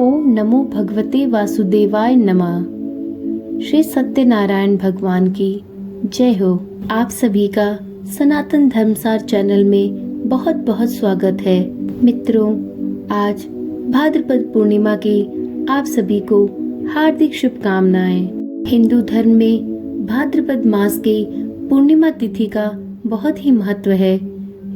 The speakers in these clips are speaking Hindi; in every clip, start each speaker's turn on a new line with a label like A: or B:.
A: ओम नमो भगवते वासुदेवाय नमः। श्री सत्यनारायण भगवान की जय हो। आप सभी का सनातन धर्मसार चैनल में बहुत बहुत स्वागत है। मित्रों, आज भाद्रपद पूर्णिमा की आप सभी को हार्दिक शुभकामनाएं। हिंदू धर्म में भाद्रपद मास के पूर्णिमा तिथि का बहुत ही महत्व है।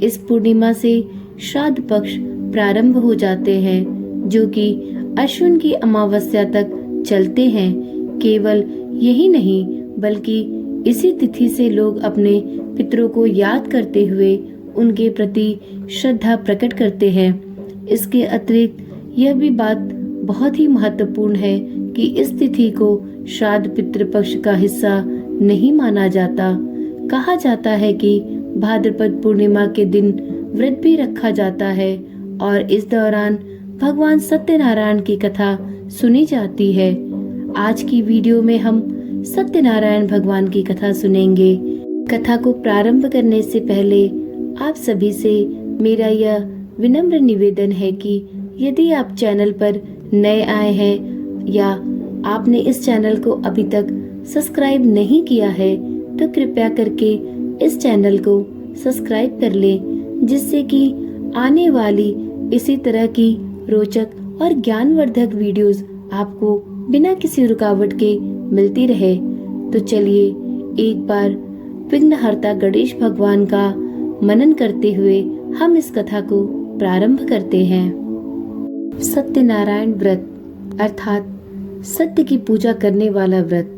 A: इस पूर्णिमा से श्राद्ध पक्ष प्रारंभ हो जाते हैं, जो कि अश्विन की अमावस्या तक चलते हैं। केवल यही नहीं, बल्कि इसी तिथि से लोग अपने पितरों को याद करते हुए उनके प्रति श्रद्धा प्रकट करते हैं। इसके अतिरिक्त यह भी बात बहुत ही महत्वपूर्ण है कि इस तिथि को श्राद्ध पितृपक्ष का हिस्सा नहीं माना जाता। कहा जाता है कि भाद्रपद पूर्णिमा के दिन व्रत भी रखा जाता है और इस दौरान भगवान सत्यनारायण की कथा सुनी जाती है। आज की वीडियो में हम सत्यनारायण भगवान की कथा सुनेंगे। कथा को प्रारंभ करने से पहले आप सभी से मेरा यह विनम्र निवेदन है कि यदि आप चैनल पर नए आए हैं या आपने इस चैनल को अभी तक सब्सक्राइब नहीं किया है, तो कृपया करके इस चैनल को सब्सक्राइब कर लें, जिससे कि आने वाली इसी तरह की रोचक और ज्ञानवर्धक वीडियोस आपको बिना किसी रुकावट के मिलती रहे। तो चलिए एक बार विघ्नहर्ता गणेश भगवान का मनन करते हुए हम इस कथा को प्रारंभ करते हैं। सत्यनारायण व्रत अर्थात सत्य की पूजा करने वाला व्रत।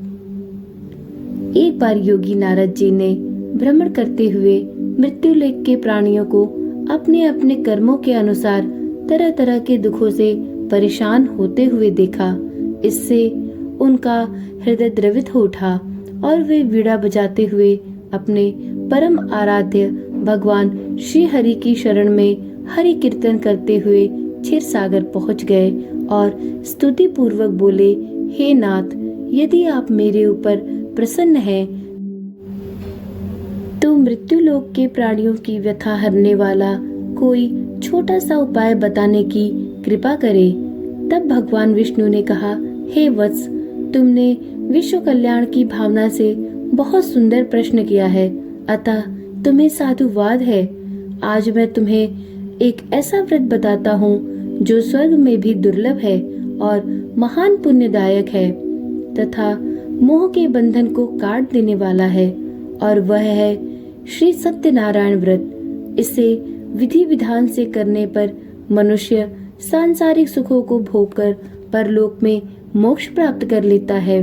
A: एक बार योगी नारद जी ने भ्रमण करते हुए मृत्युलोक के प्राणियों को अपने अपने कर्मों के अनुसार तरह तरह के दुखों से परेशान होते हुए देखा। इससे उनका हृदय द्रवित हो उठा और वे वीणा बजाते हुए अपने परम आराध्य भगवान श्री हरि की शरण में हरि कीर्तन करते हुए क्षीर सागर पहुँच गए और स्तुति पूर्वक बोले, हे नाथ, यदि आप मेरे ऊपर प्रसन्न हैं तो मृत्युलोक के प्राणियों की व्यथा हरने वाला कोई छोटा सा उपाय बताने की कृपा करे। तब भगवान विष्णु ने कहा, हे वत्स, तुमने विश्व कल्याण की भावना से बहुत सुंदर प्रश्न किया है, अतः तुम्हें साधुवाद है। आज मैं तुम्हें एक ऐसा व्रत बताता हूँ जो स्वर्ग में भी दुर्लभ है और महान पुण्यदायक है तथा मोह के बंधन को काट देने वाला है, और वह है श्री सत्यनारायण व्रत। इसे विधि विधान से करने पर मनुष्य सांसारिक सुखों को भोगकर परलोक में मोक्ष प्राप्त कर लेता है।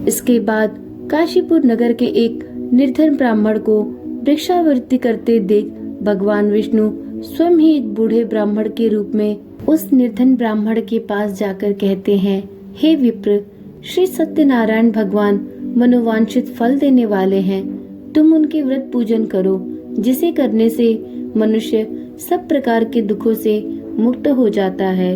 A: इसके बाद काशीपुर नगर के एक निर्धन ब्राह्मण को भिक्षावृत्ति करते देख भगवान विष्णु स्वयं ही एक बूढ़े ब्राह्मण के रूप में उस निर्धन ब्राह्मण के पास जाकर कहते हैं, हे विप्र, श्री सत्यनारायण भगवान मनोवांछित फल देने वाले हैं। तुम उनके व्रत पूजन करो, जिसे करने से मनुष्य सब प्रकार के दुखों से मुक्त हो जाता है।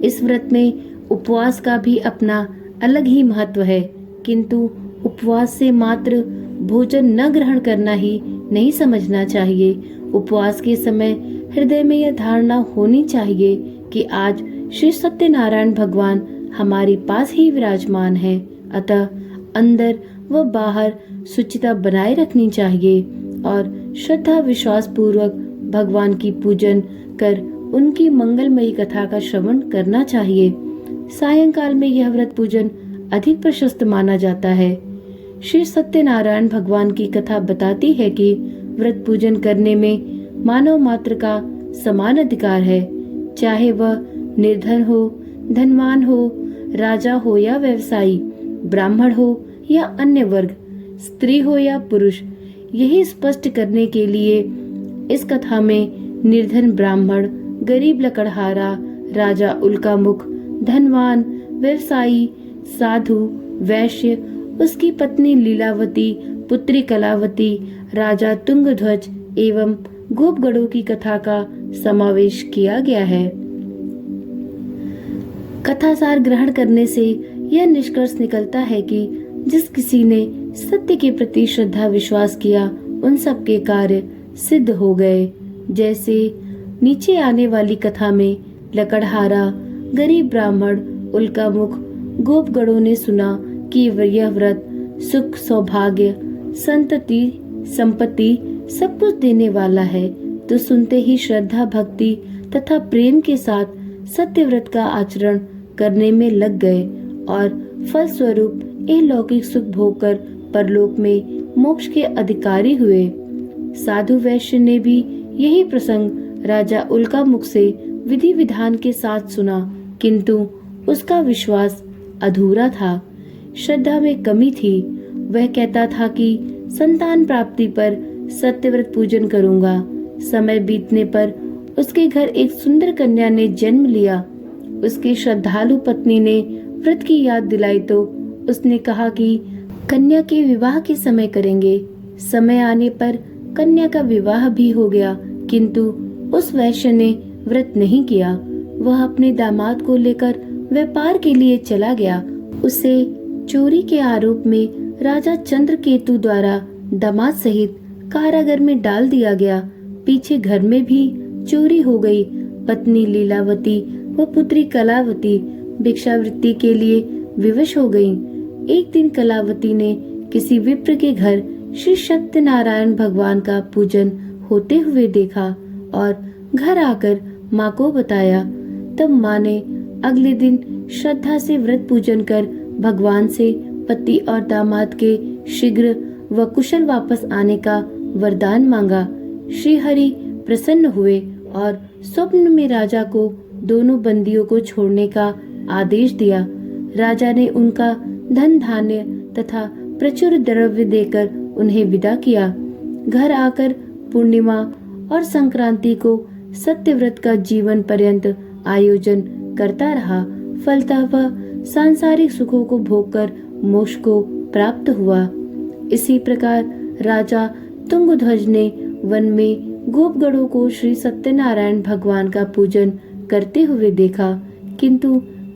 A: इस व्रत में उपवास का भी अपना अलग ही महत्व है, किंतु उपवास से मात्र भोजन न ग्रहण करना ही नहीं समझना चाहिए। उपवास के समय हृदय में यह धारणा होनी चाहिए कि आज श्री सत्यनारायण भगवान हमारे पास ही विराजमान है, अतः अंदर व बाहर शुचिता बनाए रखनी चाहिए और श्रद्धा विश्वास पूर्वक भगवान की पूजन कर उनकी मंगलमयी कथा का श्रवण करना चाहिए। सायंकाल में यह व्रत पूजन अधिक प्रशस्त माना जाता है। श्री सत्यनारायण भगवान की कथा बताती है कि व्रत पूजन करने में मानव मात्र का समान अधिकार है, चाहे वह निर्धन हो, धनवान हो, राजा हो या व्यवसायी, ब्राह्मण हो या अन्य वर्ग, स्त्री हो या पुरुष। यही स्पष्ट करने के लिए इस कथा में निर्धन ब्राह्मण, गरीब लकड़हारा, राजा उल्कामुख, धनवान, व्यवसायी, साधु, वैश्य, उसकी पत्नी लीलावती, पुत्री कलावती, राजा तुंगध्वज एवं गोपगढ़ों की कथा का समावेश किया गया है। कथासार ग्रहण करने से यह निष्कर्ष निकलता है कि जिस किसी ने सत्य के प्रति श्रद्धा विश्वास किया, उन सब के कार्य सिद्ध हो गए। जैसे नीचे आने वाली कथा में लकड़हारा, गरीब ब्राह्मण, उल्कामुख, गोपगणों ने सुना कि यह व्रत सुख, सौभाग्य, संतति, संपत्ति सब कुछ देने वाला है, तो सुनते ही श्रद्धा, भक्ति तथा प्रेम के साथ सत्यव्रत का आचरण करने में लग गए और फलस्वरूप अलौकिक सुख भोगकर परलोक में मोक्ष के अधिकारी हुए। साधु वैश्य ने भी यही प्रसंग राजा उल्कामुख से विधि विधान के साथ सुना, किंतु उसका विश्वास अधूरा था, श्रद्धा में कमी थी। वह कहता था कि संतान प्राप्ति पर सत्यव्रत पूजन करूंगा। समय बीतने पर उसके घर एक सुंदर कन्या ने जन्म लिया। उसकी श्रद्धालु पत्नी ने व्रत की याद दिलाई तो उसने कहा कि कन्या के विवाह के समय करेंगे। समय आने पर कन्या का विवाह भी हो गया, किंतु उस वैश्य ने व्रत नहीं किया। वह अपने दामाद को लेकर व्यापार के लिए चला गया। उसे चोरी के आरोप में राजा चंद्रकेतु द्वारा दामाद सहित कारागार में डाल दिया गया। पीछे घर में भी चोरी हो गई। पत्नी लीलावती व पुत्री कलावती भिक्षावृत्ति के लिए विवश हो गईं। एक दिन कलावती ने किसी विप्र के घर श्री सत्यनारायण भगवान का पूजन होते हुए देखा और घर आकर माँ को बताया। तब माँ ने अगले दिन श्रद्धा से व्रत पूजन कर भगवान से पति और दामाद के शीघ्र व कुशल वापस आने का वरदान मांगा। श्री हरि प्रसन्न हुए और स्वप्न में राजा को दोनों बंदियों को छोड़ने का आदेश दिया। राजा ने उनका धन धान्य तथा प्रचुर द्रव्य देकर उन्हें विदा किया। घर आकर पूर्णिमा और संक्रांति को सत्यव्रत का जीवन पर्यंत आयोजन करता रहा। फलतः वह सांसारिक सुखों को भोगकर मोक्ष को प्राप्त हुआ। इसी प्रकार राजा तुंगध्वज ने वन में गोपगणों को श्री सत्यनारायण भगवान का पूजन करते हुए देखा, किंतु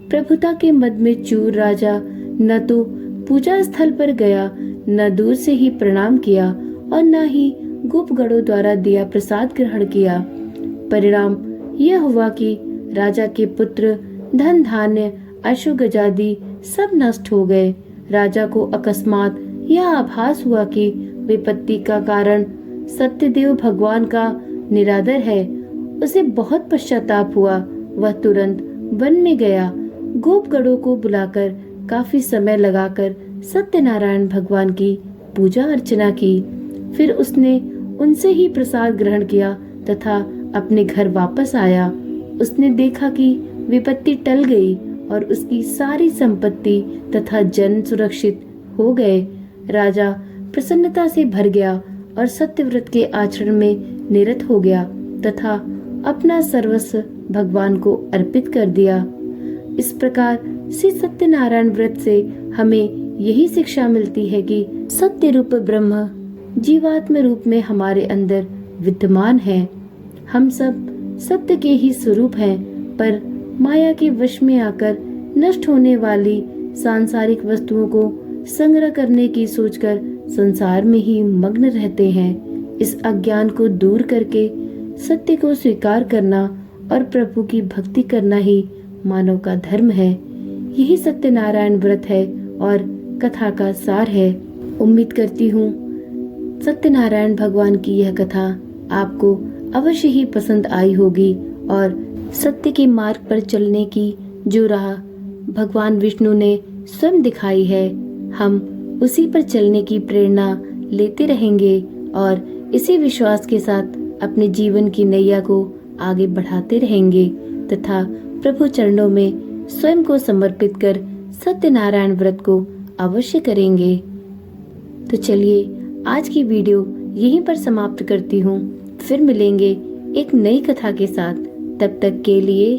A: प्रभुता के मद में चूर राजा न तो पूजा स्थल पर गया, न दूर से ही प्रणाम किया और न ही गोपगणों द्वारा दिया प्रसाद ग्रहण किया। परिणाम यह हुआ कि राजा के पुत्र, धन धान्य, अश्व गजादि सब नष्ट हो गए। राजा को अकस्मात यह आभास हुआ कि विपत्ति का कारण सत्यदेव भगवान का निरादर है। उसे बहुत पश्चाताप हुआ। वह तुरंत वन में गया। गोपगणों को बुलाकर काफी समय लगाकर सत्यनारायण भगवान की पूजा अर्चना की। फिर उसने उनसे ही प्रसाद ग्रहण किया तथा अपने घर वापस आया। उसने देखा कि विपत्ति टल गई और उसकी सारी संपत्ति तथा जन सुरक्षित हो गए। राजा प्रसन्नता से भर गया और सत्यव्रत के आचरण में निरत हो गया तथा अपना सर्वस्व भगवान को अर्पित कर दिया। इस प्रकार श्री सत्यनारायण व्रत से हमें यही शिक्षा मिलती है कि सत्य रूप ब्रह्म जीवात्म रूप में हमारे अंदर विद्यमान है। हम सब सत्य के ही स्वरूप हैं, पर माया के वश में आकर नष्ट होने वाली सांसारिक वस्तुओं को संग्रह करने की सोचकर संसार में ही मग्न रहते हैं। इस अज्ञान को दूर करके सत्य को स्वीकार करना और प्रभु की भक्ति करना ही मानव का धर्म है। यही सत्यनारायण व्रत है और कथा का सार है। उम्मीद करती हूँ सत्यनारायण भगवान की यह कथा आपको अवश्य ही पसंद आई होगी और सत्य के मार्ग पर चलने की जो राह भगवान विष्णु ने स्वयं दिखाई है, हम उसी पर चलने की प्रेरणा लेते रहेंगे और इसी विश्वास के साथ अपने जीवन की नैया को आगे बढ़ाते रहेंगे तथा प्रभु चरणों में स्वयं को समर्पित कर सत्यनारायण व्रत को अवश्य करेंगे। तो चलिए आज की वीडियो यहीं पर समाप्त करती हूँ। फिर मिलेंगे एक नई कथा के साथ। तब तक के लिए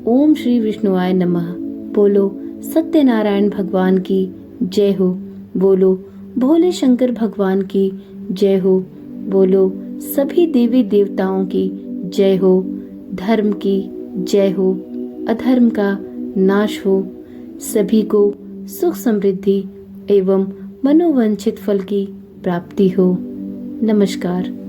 A: ओम श्री विष्णुआय नमः। बोलो सत्यनारायण भगवान की जय हो। बोलो भोले शंकर भगवान की जय हो। बोलो सभी देवी देवताओं की जय हो। धर्म की जय हो। अधर्म का नाश हो। सभी को सुख समृद्धि एवं मनोवांछित फल की प्राप्ति हो। नमस्कार।